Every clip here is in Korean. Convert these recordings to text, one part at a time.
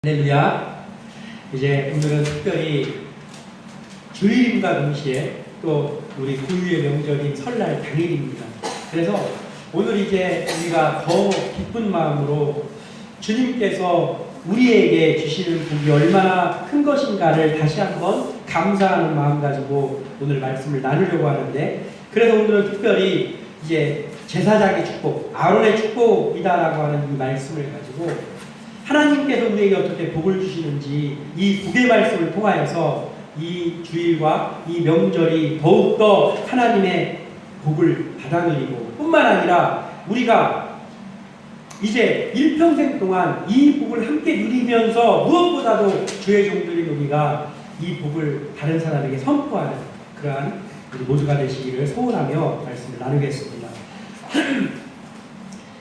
할렐루야. 이제 오늘은 특별히 주일임과 동시에 또 우리 구유의 명절인 설날 당일입니다. 그래서 오늘 이제 우리가 더 기쁜 마음으로 주님께서 우리에게 주시는 복이 얼마나 큰 것인가를 다시 한번 감사하는 마음 가지고 오늘 말씀을 나누려고 하는데, 그래서 오늘은 특별히 이제 제사장의 축복, 아론의 축복이다라고 하는 이 말씀을 가지고 하나님께서 우리에게 어떻게 복을 주시는지 이 복의 말씀을 통하여서 이 주일과 이 명절이 더욱더 하나님의 복을 받아들이고, 뿐만 아니라 우리가 이제 일평생 동안 이 복을 함께 누리면서 무엇보다도 주의 종들인 우리가 이 복을 다른 사람에게 선포하는 그러한 우리 모두가 되시기를 소원하며 말씀을 나누겠습니다.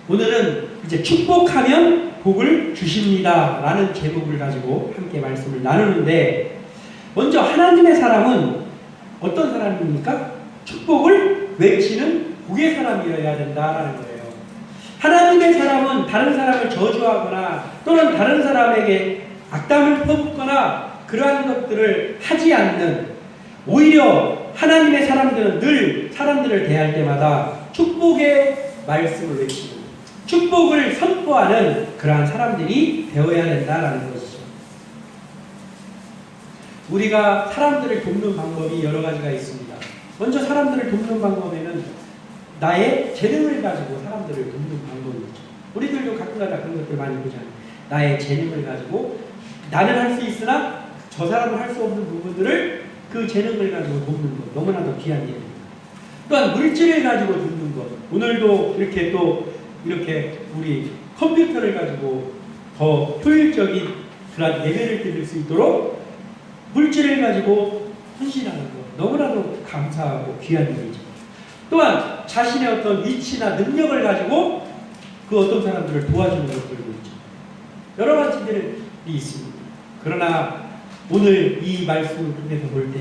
오늘은 이제 축복하면 복을 주십니다 라는 제목을 가지고 함께 말씀을 나누는데, 먼저 하나님의 사람은 어떤 사람입니까? 축복을 외치는 복의 사람이어야 된다라는 거예요. 하나님의 사람은 다른 사람을 저주하거나 또는 다른 사람에게 악담을 퍼붓거나 그러한 것들을 하지 않는, 오히려 하나님의 사람들은 늘 사람들을 대할 때마다 축복의 말씀을 외치는, 축복을 선포하는 그러한 사람들이 되어야 된다라는 것이죠. 우리가 사람들을 돕는 방법이 여러 가지가 있습니다. 먼저 사람들을 돕는 방법에는 나의 재능을 가지고 사람들을 돕는 방법이 있죠. 우리들도 가끔가다 그런 것들 많이 보잖아요. 나의 재능을 가지고 나는 할 수 있으나 저 사람은 할 수 없는 부분들을 그 재능을 가지고 돕는 것, 너무나도 귀한 일입니다. 또한 물질을 가지고 돕는 것, 오늘도 이렇게 우리 컴퓨터를 가지고 더 효율적인 그런 예배를 드릴 수 있도록 물질을 가지고 헌신하는 것, 너무나도 감사하고 귀한 일이죠. 또한 자신의 어떤 위치나 능력을 가지고 그 어떤 사람들을 도와주는 것들도 있죠. 여러 가지들이 있습니다. 그러나 오늘 이 말씀을 통해서 볼 때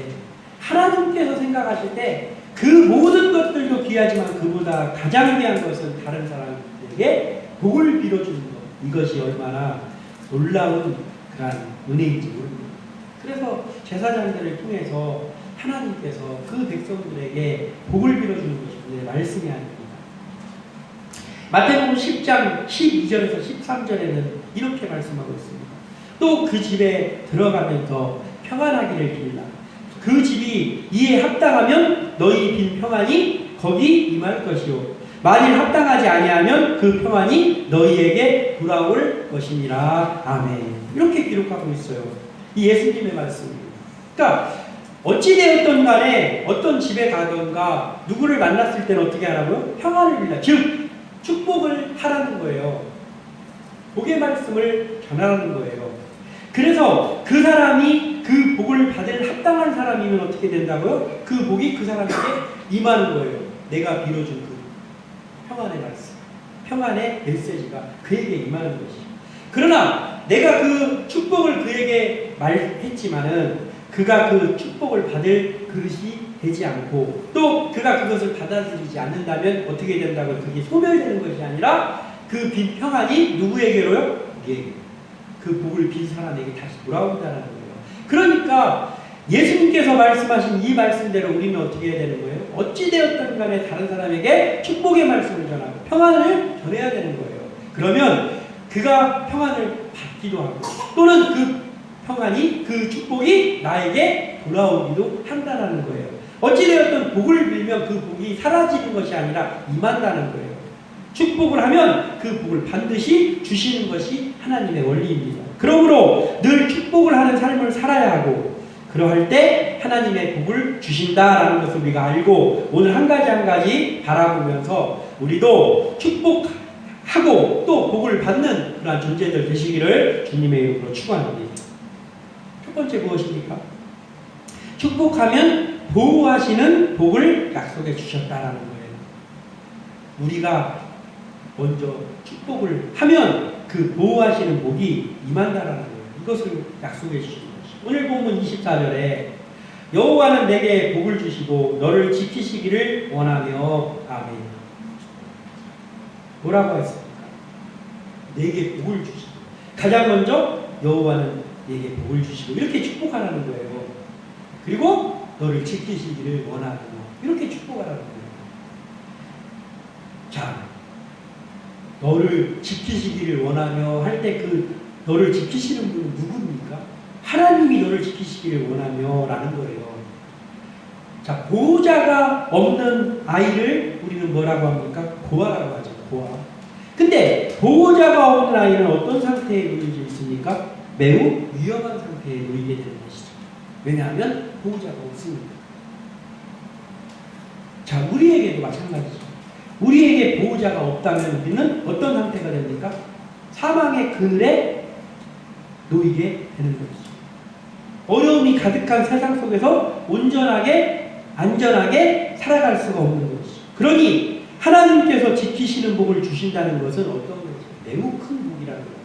하나님께서 생각하실 때 그 모든 것들도 귀하지만 그보다 가장 귀한 것은 다른 사람들에게 복을 빌어주는 것, 이것이 얼마나 놀라운 그런 은혜인지 모릅니다. 그래서 제사장들을 통해서 하나님께서 그 백성들에게 복을 빌어주는 것이 오늘의 말씀이 아닙니다. 마태복음 10장 12절에서 13절에는 이렇게 말씀하고 있습니다. 또 그 집에 들어가면서 평안하기를 빌라. 그 집이 이에 합당하면 너희 빈 평안이 거기 임할 것이요, 만일 합당하지 아니하면 그 평안이 너희에게 돌아올 것이니라. 아멘. 이렇게 기록하고 있어요. 이 예수님의 말씀입니다. 그러니까 어찌되었던 간에 어떤 집에 가던가 누구를 만났을 때는 어떻게 하라고요? 평안을 빌라. 즉 축복을 하라는 거예요. 복의 말씀을 전하라는 거예요. 그래서 그 사람이 그 복을 받을 합당한 사람이면 어떻게 된다고요? 그 복이 그 사람에게 임하는 거예요. 내가 빌어준 그 평안의 말씀, 평안의 메시지가 그에게 임하는 것이죠. 그러나 내가 그 축복을 그에게 말했지만은 그가 그 축복을 받을 그릇이 되지 않고 또 그가 그것을 받아들이지 않는다면 어떻게 된다고요? 그게 소멸되는 것이 아니라 그 빈 평안이 누구에게로요? 우리에게, 그 복을 빈 사람에게 다시 돌아온다는 거예요. 그러니까 예수님께서 말씀하신 이 말씀대로 우리는 어떻게 해야 되는 거예요? 어찌되었든 간에 다른 사람에게 축복의 말씀을 전하고 평안을 전해야 되는 거예요. 그러면 그가 평안을 받기도 하고 또는 그 평안이, 그 축복이 나에게 돌아오기도 한다는 거예요. 어찌되었든 복을 빌면 그 복이 사라지는 것이 아니라 임한다는 거예요. 축복을 하면 그 복을 반드시 주시는 것이 하나님의 원리입니다. 그러므로 늘 축복을 하는 삶을 살아야 하고, 그러할 때 하나님의 복을 주신다라는 것을 우리가 알고 오늘 한 가지 한 가지 바라보면서 우리도 축복하고 또 복을 받는 그러한 존재들 되시기를 주님의 이름으로 축원합니다. 첫 번째 무엇입니까? 축복하면 보호하시는 복을 약속해 주셨다라는 거예요. 우리가 먼저 축복을 하면 그 보호하시는 복이 임한다라는 거예요. 이것을 약속해 주시는 것이죠. 오늘 본문 24절에 여호와는 내게 복을 주시고 너를 지키시기를 원하며. 아멘. 뭐라고 했습니까? 내게 복을 주시고 가장 먼저 여호와는 네게 복을 주시고 이렇게 축복하라는 거예요. 그리고 너를 지키시기를 원하고 이렇게 축복하라는 거예요. 자, 너를 지키시기를 원하며 할 때 그 너를 지키시는 분은 누굽니까? 하나님이 너를 지키시기를 원하며 라는 거예요. 자, 보호자가 없는 아이를 우리는 뭐라고 합니까? 고아라고 하죠. 고아. 근데 보호자가 없는 아이는 어떤 상태에 놓여져 있습니까? 매우 위험한 상태에 놓이게 되는 것이죠. 왜냐하면 보호자가 없으니까. 자, 우리에게도 마찬가지죠. 우리에게 보호자가 없다면 우리는 어떤 상태가 됩니까? 사망의 그늘에 놓이게 되는 것이죠. 어려움이 가득한 세상 속에서 온전하게 안전하게 살아갈 수가 없는 것이죠. 그러니 하나님께서 지키시는 복을 주신다는 것은 어떤 것이죠? 매우 큰 복이라는 거예요.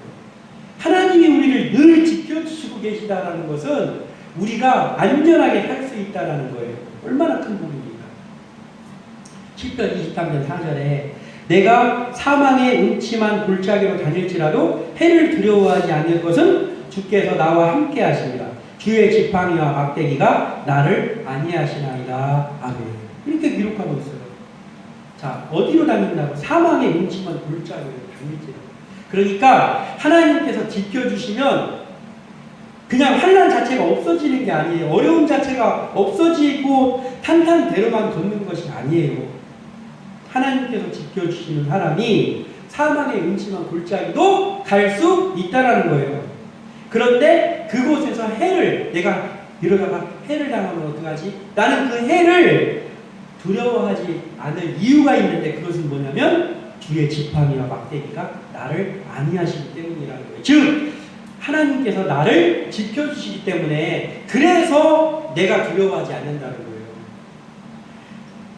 하나님이 우리를 늘 지켜주시고 계시다는 것은 우리가 안전하게 살 수 있다는 거예요. 얼마나 큰 복입니까? 시편 23편 4절에 내가 사망의 음침한 골짜기로 다닐지라도 해를 두려워하지 않을 것은 주께서 나와 함께 하십니다. 주의 지팡이와 막대기가 나를 안위하시나이다. 아멘. 이렇게 기록하고 있어요. 자, 어디로 다닌다고? 사망의 음침한 골짜기로 다닐지라도. 그러니까 하나님께서 지켜주시면 그냥 환난 자체가 없어지는 게 아니에요. 어려움 자체가 없어지고 탄탄대로만 걷는 것이 아니에요. 하나님께서 지켜주시는 사람이 사망의 음침한 골짜기도 갈 수 있다라는 거예요. 그런데 그곳에서 해를 내가 이러다가 해를 당하면 어떡하지? 나는 그 해를 두려워하지 않을 이유가 있는데 그것은 뭐냐면 주의 지팡이와 막대기가 나를 안위하시기 때문이라는 거예요. 즉 하나님께서 나를 지켜주시기 때문에 그래서 내가 두려워하지 않는다는 거예요.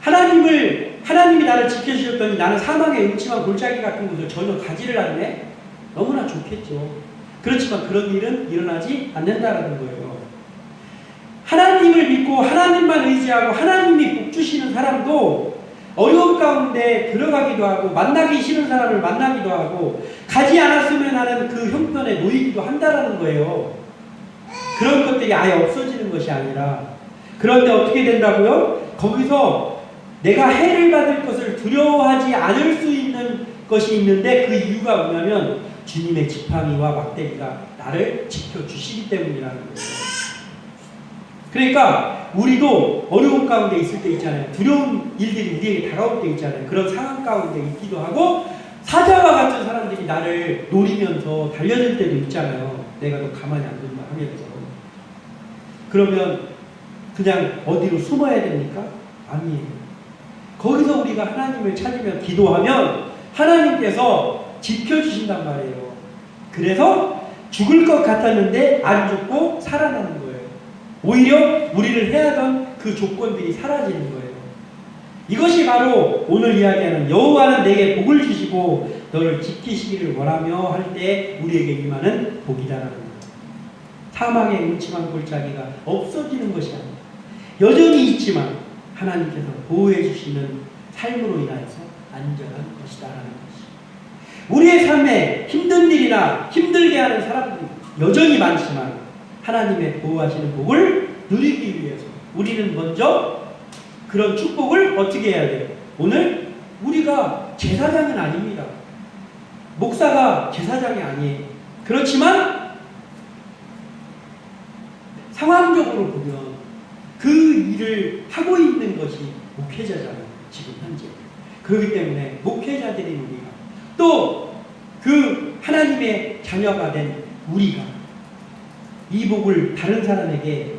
하나님이 나를 지켜주셨더니 나는 사망의 음침한 골짜기 같은 곳을 전혀 가지를 않네? 너무나 좋겠죠. 그렇지만 그런 일은 일어나지 않는다는 거예요. 하나님을 믿고 하나님만 의지하고 하나님이 복 주시는 사람도 어려움 가운데 들어가기도 하고 만나기 싫은 사람을 만나기도 하고 가지 않았으면 하는 그 형편에 놓이기도 한다는 거예요. 그런 것들이 아예 없어지는 것이 아니라 그런데 어떻게 된다고요? 거기서 내가 해를 받을 것을 두려워하지 않을 수 있는 것이 있는데 그 이유가 뭐냐면 주님의 지팡이와 막대기가 나를 지켜주시기 때문이라는 거예요. 그러니까 우리도 어려움 가운데 있을 때 있잖아요. 두려운 일들이 우리에게 다가올 때 있잖아요. 그런 상황 가운데 있기도 하고 사자와 같은 사람들이 나를 노리면서 달려들 때도 있잖아요. 내가 너 가만히 안 둔다 하면서. 그러면 그냥 어디로 숨어야 됩니까? 아니에요. 거기서 우리가 하나님을 찾으며 기도하면 하나님께서 지켜주신단 말이에요. 그래서 죽을 것 같았는데 안 죽고 살아나는 거예요. 오히려 우리를 해하던 그 조건들이 사라지는 거예요. 이것이 바로 오늘 이야기하는 여호와는 내게 복을 주시고 너를 지키시기를 원하며 할 때 우리에게 임하는 복이다라는 거예요. 사망의 음침한 골짜기가 없어지는 것이 아니라 여전히 있지만 하나님께서 보호해 주시는 삶으로 인하여서 안전한 것이다라는 것이. 우리의 삶에 힘든 일이나 힘들게 하는 사람들이 여전히 많지만 하나님의 보호하시는 복을 누리기 위해서 우리는 먼저 그런 축복을 어떻게 해야 돼요? 오늘 우리가 제사장은 아닙니다. 목사가 제사장이 아니에요. 그렇지만 상황적으로 보면 그 일을 하고 있는 것이 목회자잖아요. 지금 현재. 그렇기 때문에 목회자들인 우리가 또 그 하나님의 자녀가 된 우리가 이 복을 다른 사람에게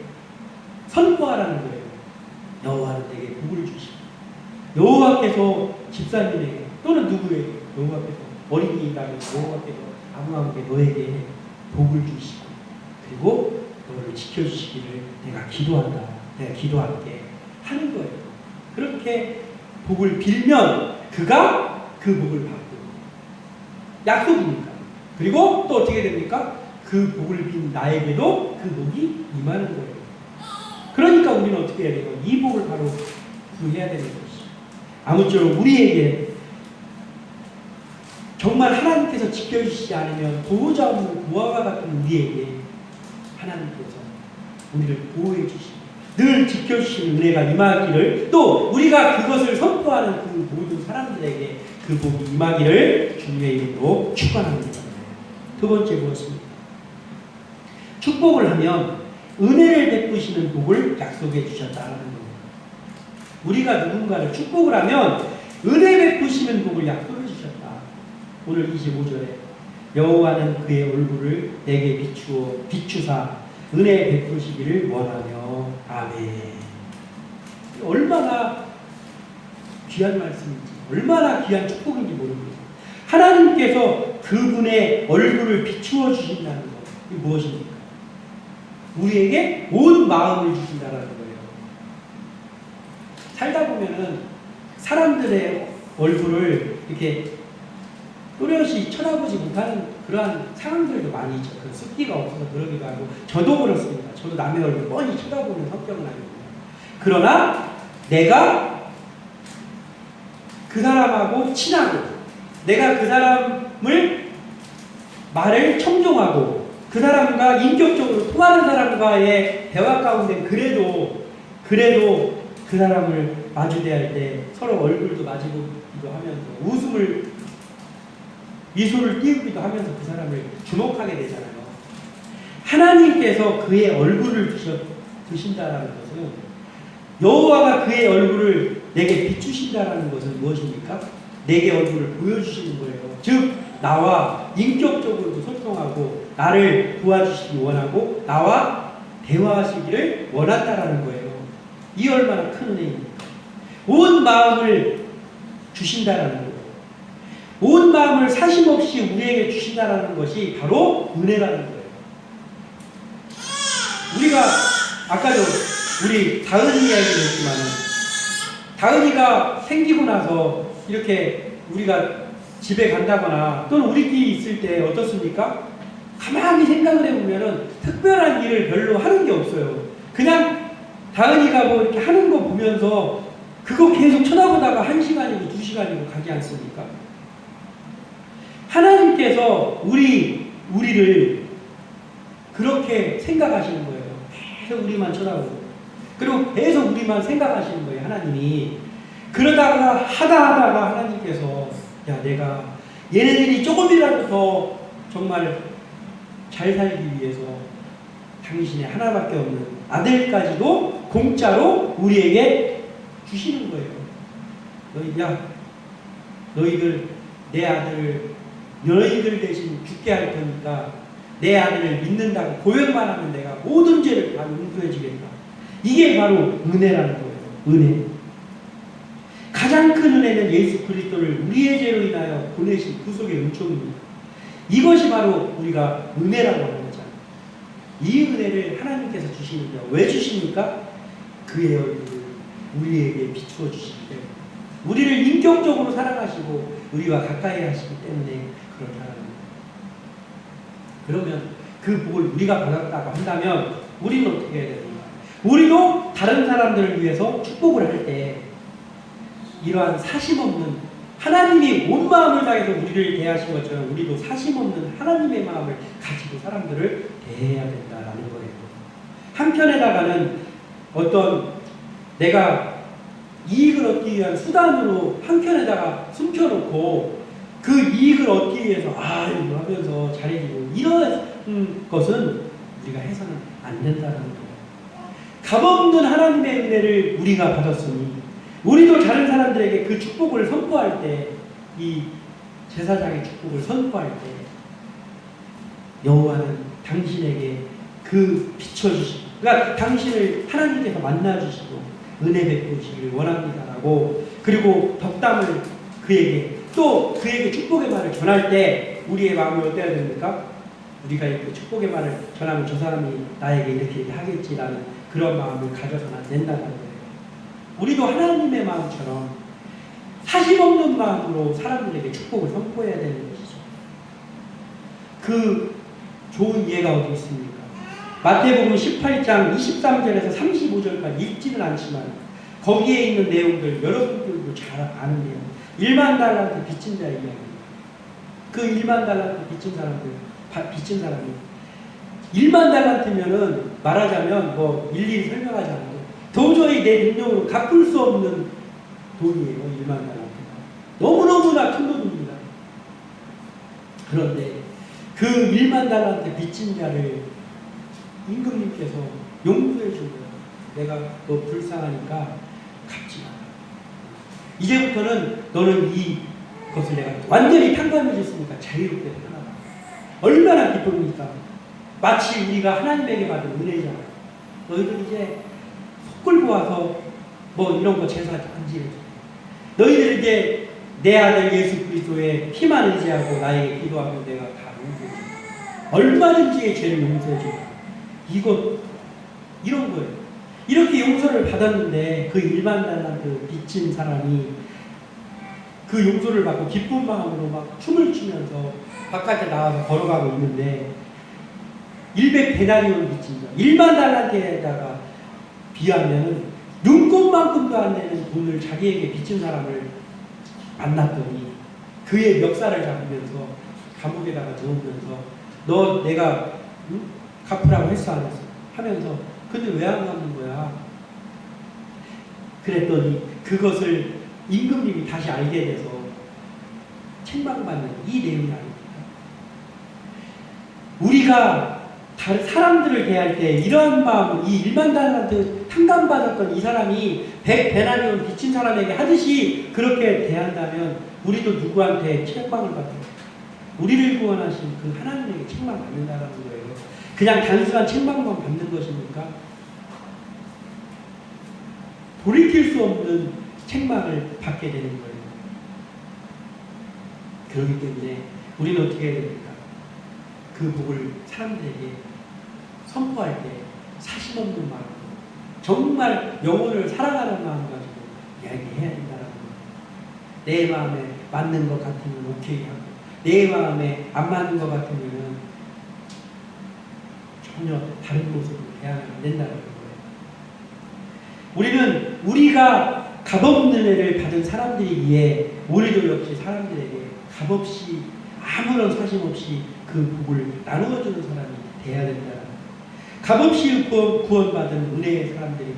선포하라는 거예요. 여호와는 내게 복을 주시고 여호와께서 집사님에게 또는 누구에게 여호와께서 어린이가 여호와께서 아브라함에게 너에게 복을 주시고 그리고 너를 지켜주시기를 내가 기도한다. 내가 기도할게 하는 거예요. 그렇게 복을 빌면 그가 그 복을 받고 약속이니까. 그리고 또 어떻게 됩니까? 그 복을 빈 나에게도 그 복이 임하는 거예요. 그러니까 우리는 어떻게 해야 돼요? 이 복을 바로 구해야 되는 것이. 아무쪼록 우리에게 정말 하나님께서 지켜주시지 않으면 보호자 없는 고아와 같은 우리에게 하나님께서 우리를 보호해 주시고 늘 지켜주시는 은혜가 임하기를, 또 우리가 그것을 선포하는 그 모든 사람들에게 그 복이 임하기를 주님의 이름으로 축원합니다. 두 번째 무엇입니까? 축복을 하면 은혜를 베푸시는 복을 약속해 주셨다는 겁니다. 우리가 누군가를 축복을 하면 은혜 베푸시는 복을 약속해 주셨다. 오늘 25절에 여호와는 그의 얼굴을 내게 비추사 은혜 베푸시기를 원하며. 아멘. 얼마나 귀한 말씀인지, 얼마나 귀한 축복인지 모릅니다. 하나님께서 그분의 얼굴을 비추어 주신다는 것, 이게 무엇입니까? 우리에게 온 마음을 주신다는 거예요. 살다 보면은 사람들의 얼굴을 이렇게 또렷이 쳐다보지 못하는 그러한 상황들도 많이 있죠. 그 습기가 없어서 그러기도 하고, 저도 그렇습니다. 저도 남의 얼굴 뻔히 쳐다보는 성격은 아닙니다. 그러나 내가 그 사람하고 친하고, 내가 그 사람을 말을 청종하고, 그 사람과 인격적으로 통하는 사람과의 대화 가운데 그래도 그 사람을 마주대할 때 서로 얼굴도 마주보기도 하면서 미소를 띄우기도 하면서 그 사람을 주목하게 되잖아요. 하나님께서 그의 얼굴을 드신다라는 것은, 여호와가 그의 얼굴을 내게 비추신다라는 것은 무엇입니까? 내게 얼굴을 보여주시는 거예요. 즉 나와 인격적으로 소통하고 나를 도와주시기 원하고 나와 대화하시기를 원한다라는 거예요. 이 얼마나 큰 은혜입니까? 온 마음을 주신다라는 거예요. 온 마음을 사심없이 우리에게 주신다라는 것이 바로 은혜라는 거예요. 우리가 아까도 우리 다은이 이야기를 했지만, 다은이가 생기고 나서 이렇게 우리가 집에 간다거나 또는 우리끼리 있을 때 어떻습니까? 가만히 생각을 해보면은 특별한 일을 별로 하는 게 없어요. 그냥 다은이가 뭐 이렇게 하는 거 보면서 그거 계속 쳐다보다가 1시간이고 2시간이고 가지 않습니까? 하나님께서 우리를 그렇게 생각하시는 거예요. 계속 우리만 쳐다보고, 그리고 계속 우리만 생각하시는 거예요, 하나님이. 그러다가 하다가 하나님께서, 야, 내가 얘네들이 조금이라도 더 정말 잘 살기 위해서 당신의 하나밖에 없는 아들까지도 공짜로 우리에게 주시는 거예요. 너희들 내 아들을 너희들 대신 죽게 할 테니까 내 아들을 믿는다고 고백만 하면 내가 모든 죄를 다 용서해 주겠다. 이게 바로 은혜라는 거예요. 은혜. 가장 큰 은혜는 예수 그리스도를 우리의 죄로 인하여 보내신 구속의 은총입니다. 이것이 바로 우리가 은혜라고 하는 거잖아요. 이 은혜를 하나님께서 주시는데 왜 주십니까? 그의 얼굴을 우리에게 비추어 주시기 때문에, 우리를 인격적으로 사랑하시고 우리와 가까이 하시기 때문에 그렇다는 거예요. 그러면 그 복을 우리가 받았다고 한다면 우리는 어떻게 해야 됩니까? 우리도 다른 사람들을 위해서 축복을 할 때 이러한 사심없는, 하나님이 온 마음을 다해서 우리를 대하신 것처럼 우리도 사심없는 하나님의 마음을 가지고 사람들을 대해야 된다라는 거예요. 한편에다가는 어떤 내가 이익을 얻기 위한 수단으로 한편에다가 숨겨놓고 그 이익을 얻기 위해서 이거 하면서 잘해주고 이런 것은 우리가 해서는 안 된다는 거예요. 값없는 하나님의 은혜를 우리가 받았으니 우리도 다른 사람들에게 그 축복을 선포할 때, 이 제사장의 축복을 선포할 때 여호와는 당신에게 그 비춰주시고, 그러니까 당신을 하나님께서 만나주시고 은혜 베푸시기를 원합니다라고, 그리고 덕담을 그에게, 또 그에게 축복의 말을 전할 때 우리의 마음이 어때야 됩니까? 우리가 이렇게 축복의 말을 전하면 저 사람이 나에게 이렇게 하겠지라는 그런 마음을 가져서는 안 된다는 거예요. 우리도 하나님의 마음처럼 사심없는 마음으로 사람들에게 축복을 선포해야 되는 것이죠. 그 좋은 예가 어디 있습니까? 마태복음 18장 23절에서 35절까지 읽지는 않지만 거기에 있는 내용들 여러분들도 잘 아는 내용, 1만 달란트 빚진 자의 이야기입니다. 그 1만 달란트 빚진 사람이 1만 달란트면은 말하자면 뭐 일일이 설명하지 않아도 도저히 내 능력으로 갚을 수 없는 돈이에요. 1만 달란트가 너무너무나 큰 돈입니다. 그런데 그 1만 달란트 빚진 자를 임금님께서 용서해 준 거예요. 내가 너 불쌍하니까 갚지 마라. 이제부터는 너는 이것을 내가 완전히 탕감해 줬으니까 자유롭게 살아라. 얼마나 기쁩니까? 마치 우리가 하나님에게 받은 은혜잖아요. 너희들 이제 속 끌고 와서 뭐 이런 거 제사 안 지내줘. 너희들 이제 내 아들 예수 그리스도의 피만 의지하고 나에게 기도하면 내가 다 용서해 줘. 얼마든지 죄를 용서해 줘. 이런 거예요. 이렇게 용서를 받았는데 그 1만 달란트 빚진 사람이 그 용서를 받고 기쁜 마음으로 막 춤을 추면서 바깥에 나와서 걸어가고 있는데 100데나리온 빚진 자 1만 달란트에다가 비하면 눈곱만큼도 안 되는 돈을 자기에게 빚진 사람을 만났더니 그의 멱살을 잡으면서 감옥에다가 넣으면서 너 내가 갚으라고 했어 안 했어? 하면서 근데 왜 안 갚는 거야? 그랬더니 그것을 임금님이 다시 알게 돼서 책망받는 이 내용이 아닙니다. 우리가 다른 사람들을 대할 때 이러한 마음으로 이 1만 달란트 탕감받았던 이 사람이 100데나리온 빚진 사람에게 하듯이 그렇게 대한다면 우리도 누구한테 책망을 받고 우리를 구원하신 그 하나님에게 책망받는다는 거예요. 그냥 단순한 책망만 받는 것입니까? 돌이킬 수 없는 책망을 받게 되는 거예요. 그렇기 때문에 우리는 어떻게 해야 됩니까? 그 복을 사람들에게 선포할 때 사심 없는 마음으로 정말 영혼을 사랑하는 마음 가지고 이야기해야 된다는 거예요. 내 마음에 맞는 것 같으면 오케이 하고 내 마음에 안 맞는 것 같으면 전혀 다른 모습으로 대하면 안 된다는 거예요. 우리는 우리가 값없는 은혜를 받은 사람들이기에 우리도 역시 사람들에게 값없이 아무런 사심 없이 그 복을 나누어주는 사람이 돼야 된다는 거예요. 값없이 구원받은 은혜의 사람들이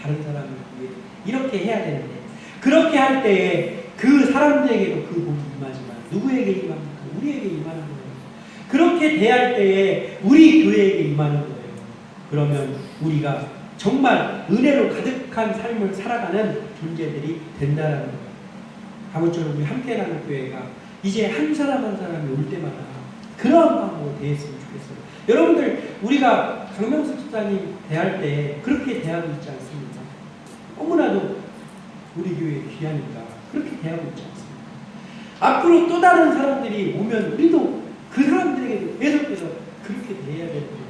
다른 사람을 위해 이렇게 해야 되는데 그렇게 할 때에 그 사람들에게도 그 복이 임하지만 누구에게 임합니까? 우리에게 임하는 거예요. 그렇게 대할 때에 우리 교회에게 임하는 거예요. 그러면 우리가 정말 은혜로 가득한 삶을 살아가는 존재들이 된다는 거예요. 아무쪼록 우리 함께 나는 교회가 이제 한 사람 한 사람이 올 때마다 그런 마음으로 대했으면 좋겠어요. 여러분들 우리가 강명수 집사님 대할 때 그렇게 대하고 있지 않습니까? 너무나도 우리 교회 귀하니까 그렇게 대하고 있지 않습니까? 앞으로 또 다른 사람들이 오면 우리도 그 사람들에게 계속해서 그렇게 대해야 되는 거예요.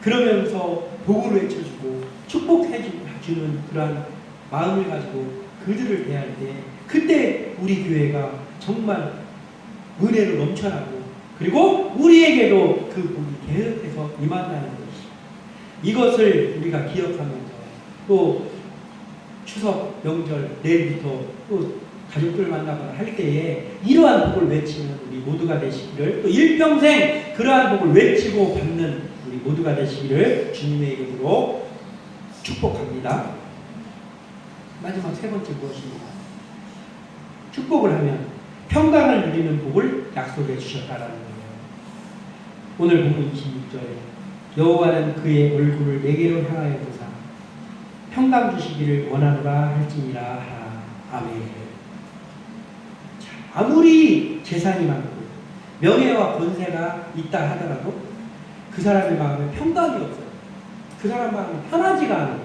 그러면서 복을 외쳐주고 축복해주는 그러한 마음을 가지고 그들을 대할 때 그때 우리 교회가 정말 은혜로 넘쳐나고 그리고 우리에게도 그 복이 계속해서 임한다는 것이 이것을 우리가 기억하면서 또 추석 명절 내일부터 또 가족들 만나거나 할 때에 이러한 복을 외치는 우리 모두가 되시기를 또 일평생 그러한 복을 외치고 받는 우리 모두가 되시기를 주님의 이름으로 축복합니다. 마지막 세 번째 무엇입니다? 축복을 하면 평강을 누리는 복을 약속해 주셨다라는 거예요. 오늘 본문 26절에 여호와는 그의 얼굴을 내게로 향하여 보사 평강 주시기를 원하노라 할지니라 하라. 아멘. 아무리 재산이 많고 명예와 권세가 있다 하더라도 그 사람의 마음에 평강이 없어요. 그 사람 마음이 편하지가 않아요.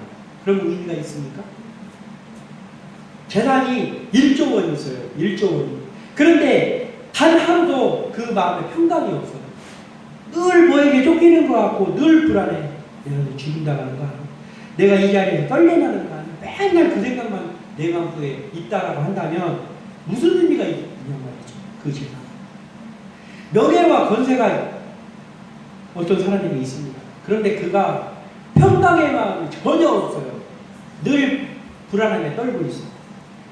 그럼 의미가 있습니까? 재산이 1조 원 있어요. 1조 원. 그런데 단 하루도 그 마음에 평강이 없어요. 늘 뭐에게 쫓기는 것 같고 늘 불안해. 내가 죽인다는 거 아니야? 내가 이 자리에서 떨려나는 거 아니야? 맨날 그 생각만 내 마음속에 있다라고 한다면 무슨 의미가 있냐 말이죠. 그 재산. 명예와 권세가 어떤 사람에게 있습니다. 그런데 그가 평강의 마음이 전혀 없어요. 늘 불안함에 떨고 있어요.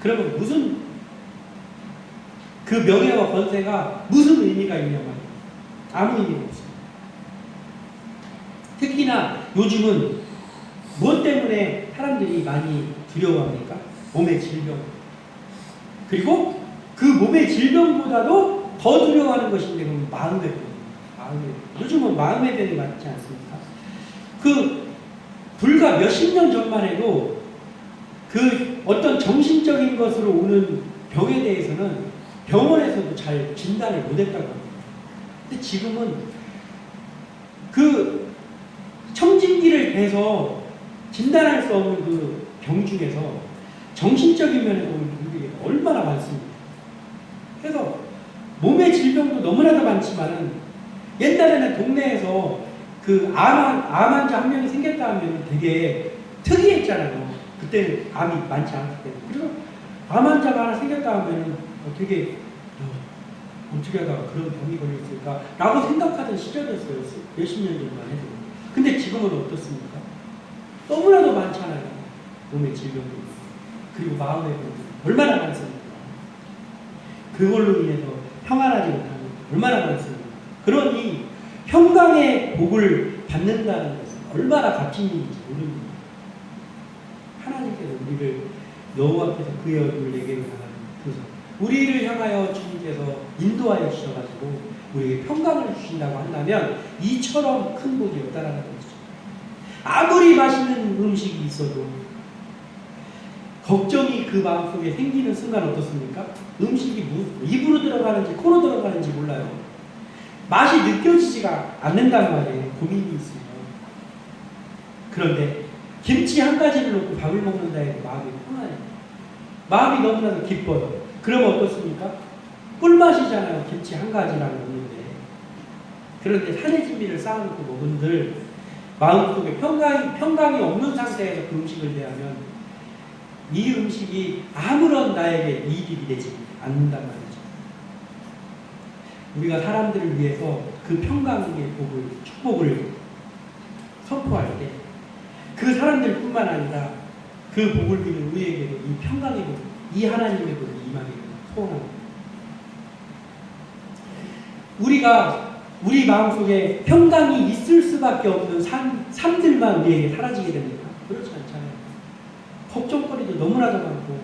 그러면 무슨 그 명예와 권세가 무슨 의미가 있냐 말이에요. 아무 의미가 없어요. 특히나 요즘은 무엇 때문에 사람들이 많이 두려워합니까? 몸의 질병. 그리고 그 몸의 질병보다도 더 두려워하는 것인데 그건 마음의 병. 요즘은 마음의 병이 많지 않습니까? 그 불과 몇십 년 전만 해도 그 어떤 정신적인 것으로 오는 병에 대해서는 병원에서도 잘 진단을 못했다고 합니다. 근데 지금은 그 청진기를 대서 진단할 수 없는 그 병 중에서 정신적인 면에서 오는 분들이 얼마나 많습니까? 그래서 몸의 질병도 너무나도 많지만은 옛날에는 동네에서 그 암 환자 한 명이 생겼다 하면 되게 특이했잖아요. 그때는 암이 많지 않기 때문에. 그래서 암 환자가 하나 생겼다 하면 되게 어떻게 하다가 그런 병이 걸렸을까? 라고 생각하던 시절이었어요. 몇십 년 전만 해도. 근데 지금은 어떻습니까? 너무나도 많잖아요. 몸의 질병도. 그리고 마음의 병도. 얼마나 많습니까? 그걸로 인해서 평안하지 못하는 얼마나 많습니까? 그러니 평강의 복을 받는다는 것은 얼마나 값진 일인지 모릅니다. 하나님께서 우리를 여호와께서 그의 얼굴을 내게로 향하는 우리를 향하여 주님께서 인도하여 주셔가지고 우리에게 평강을 주신다고 한다면 이처럼 큰 복이 없다라는 거죠. 아무리 맛있는 음식이 있어도 걱정이 그 마음속에 생기는 순간 어떻습니까? 음식이 입으로 들어가는지 코로 들어가는지 몰라요. 맛이 느껴지지가 않는단 말이에요. 고민이 있으면. 그런데 김치 한 가지를 놓고 밥을 먹는다 해도 마음이 편안해요. 마음이 너무나도 기뻐요. 그러면 어떻습니까? 꿀맛이잖아요. 김치 한 가지랑 먹는데. 그런데 산의 진미를 쌓아놓고 먹은들 마음속에 평강이 없는 상태에서 그 음식을 대하면 이 음식이 아무런 나에게 이익이 되지 않는단 말이죠. 우리가 사람들을 위해서 그 평강의 복을, 축복을 선포할 때 그 사람들뿐만 아니라 그 복을 비는 우리에게도 이 평강의 복, 이 하나님의 복을 임하기를 소원합니다. 우리가 우리 마음속에 평강이 있을 수밖에 없는 삶들만 우리에게 사라지게 됩니까? 그렇지 않잖아요. 걱정거리도 너무나도 많고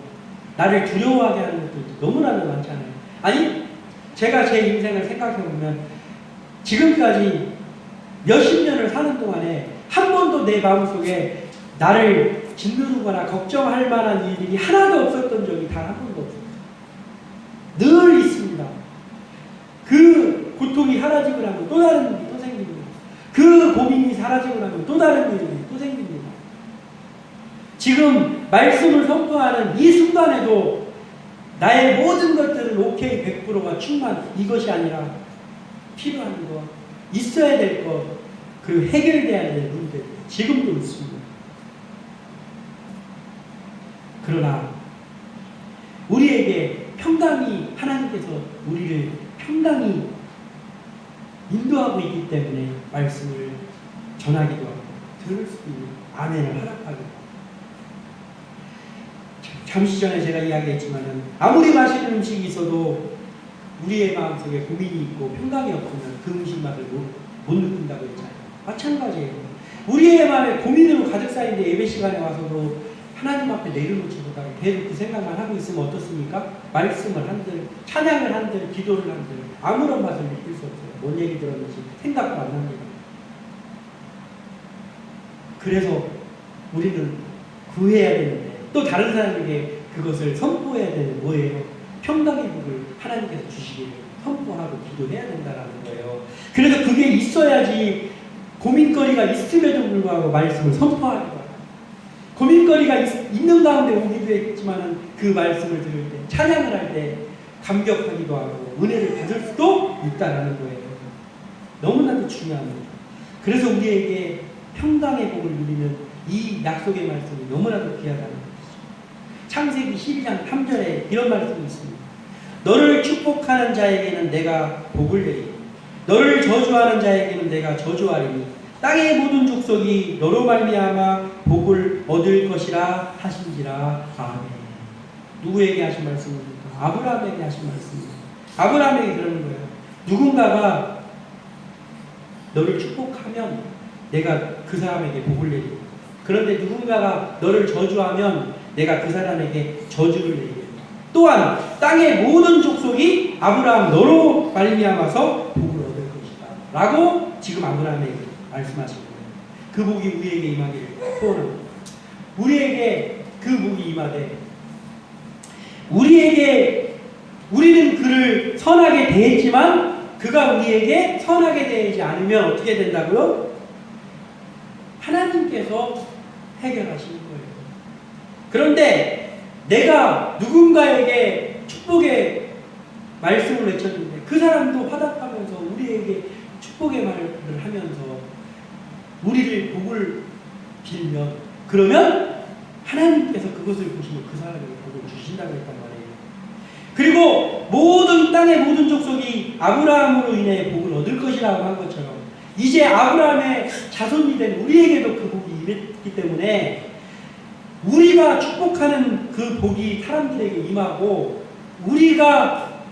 나를 두려워하게 하는 것들도 너무나도 많잖아요. 아니 제가 제 인생을 생각해보면 지금까지 몇십 년을 사는 동안에 한 번도 내 마음속에 나를 짓누르거나 걱정할 만한 일들이 하나도 없었던 적이 단 한 번도 없습니다. 늘 있습니다. 그 고통이 사라지고 나면 또 다른 일이 또 생깁니다. 그 고민이 사라지고 나면 또 다른 일이 또 생깁니다. 지금 말씀을 선포하는 이 순간에도 나의 모든 것들은 오케이 100%가 충만 이것이 아니라 필요한 것, 있어야 될 것, 그리고 해결돼야 될 문제 지금도 있습니다. 그러나 우리에게 평강이 하나님께서 우리를 평강이 인도하고 있기 때문에 말씀을 전하기도 하고 들을 수 있는 아멘을 허락하기도 하고 잠시 전에 제가 이야기했지만은 아무리 맛있는 음식이 있어도 우리의 마음속에 고민이 있고 평강이 없으면 그 음식 맛을 못 느낀다고 했잖아요. 마찬가지예요. 우리의 마음에 고민으로 가득 쌓인데 예배 시간에 와서도 하나님 앞에 내려놓지 못하고 계속 그 생각만 하고 있으면 어떻습니까? 말씀을 한들, 찬양을 한들, 기도를 한들 아무런 맛을 느낄 수 없어요. 뭔 얘기 들었는지 생각도 안 납니다. 그래서 우리는 구해야 되는데 또 다른 사람에게 그것을 선포해야 되는 뭐예요? 평강의 복을 하나님께서 주시기를 선포하고 기도해야 된다는 거예요. 그래서 그게 있어야지 고민거리가 있음에도 불구하고 말씀을 선포하기도 하고 고민거리가 있는 가운데 오기도 했지만 그 말씀을 들을 때 찬양을 할 때 감격하기도 하고 은혜를 받을 수도 있다는 거예요. 너무나도 중요합니다. 그래서 우리에게 평강의 복을 누리는 이 약속의 말씀이 너무나도 귀하다는 것이죠. 창세기 12장 3절에 이런 말씀이 있습니다. 너를 축복하는 자에게는 내가 복을 내리고 너를 저주하는 자에게는 내가 저주하리니 땅의 모든 족속이 너로 말미암아 복을 얻을 것이라 하신지라. 아멘. 누구에게 하신 말씀입니까? 아브라함에게 하신 말씀입니다. 아브라함에게 그러는 거예요. 누군가가 너를 축복하면 내가 그 사람에게 복을 내리고, 그런데 누군가가 너를 저주하면 내가 그 사람에게 저주를 내리겠다. 또한 땅의 모든 족속이 아브라함 너로 말미암아서 복을 얻을 것이다 라고 지금 아브라함에게 말씀하신 거예요. 그 복이 우리에게 임하기를 소원합니다. 우리에게 그 복이 임하되, 우리는 그를 선하게 대했지만 그가 우리에게 선하게 대하지 않으면 어떻게 된다고요? 하나님께서 해결하시는 거예요. 그런데 내가 누군가에게 축복의 말씀을 외쳤는데 그 사람도 화답하면서 우리에게 축복의 말을 하면서 우리를 복을 빌면, 그러면 하나님께서 그것을 보시고 그 사람에게 복을 주신다고 했단 말이에요. 그리고 모든 땅의 모든 족속이 아브라함으로 인해 복을 얻을 것이라고 한 것처럼 이제 아브라함의 자손이 된 우리에게도 그 복이 임했기 때문에 우리가 축복하는 그 복이 사람들에게 임하고 우리가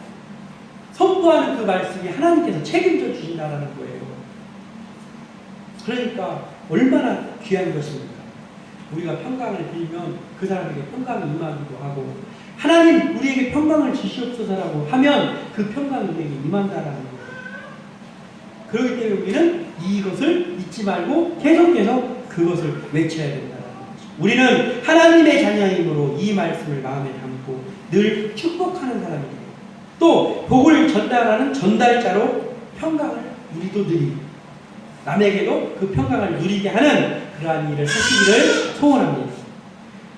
선포하는 그 말씀이 하나님께서 책임져 주신다는 거예요. 그러니까 얼마나 귀한 것입니까? 우리가 평강을 빌면 그 사람에게 평강이 임하기도 하고, 하나님 우리에게 평강을 주시옵소서라고 하면 그 평강이 우리에게 임한다라는 거예요. 그렇기 때문에 우리는 이것을 잊지 말고 계속해서 그것을 외쳐야 된다는 거죠. 우리는 하나님의 자녀이므로 이 말씀을 마음에 담고 늘 축복하는 사람이 돼요. 또 복을 전달하는 전달자로 평강을 우리도 누리고 남에게도 그 평강을 누리게 하는 그러한 일을 하시기를 소원합니다.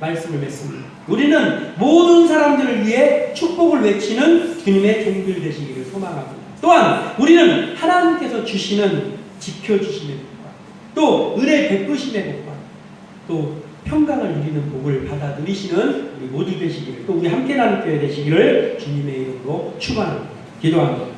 말씀을 맺습니다. 우리는 모든 사람들을 위해 축복을 외치는 주님의 종들 되시기를 소망합니다. 또한 우리는 하나님께서 주시는 지켜주심의 복과 또 은혜 베푸심의 복과 또 평강을 누리는 복을 받아 누리시는 우리 모두 되시기를, 또 우리 함께 나눌 교회 되시기를 주님의 이름으로 축원합니다. 기도합니다.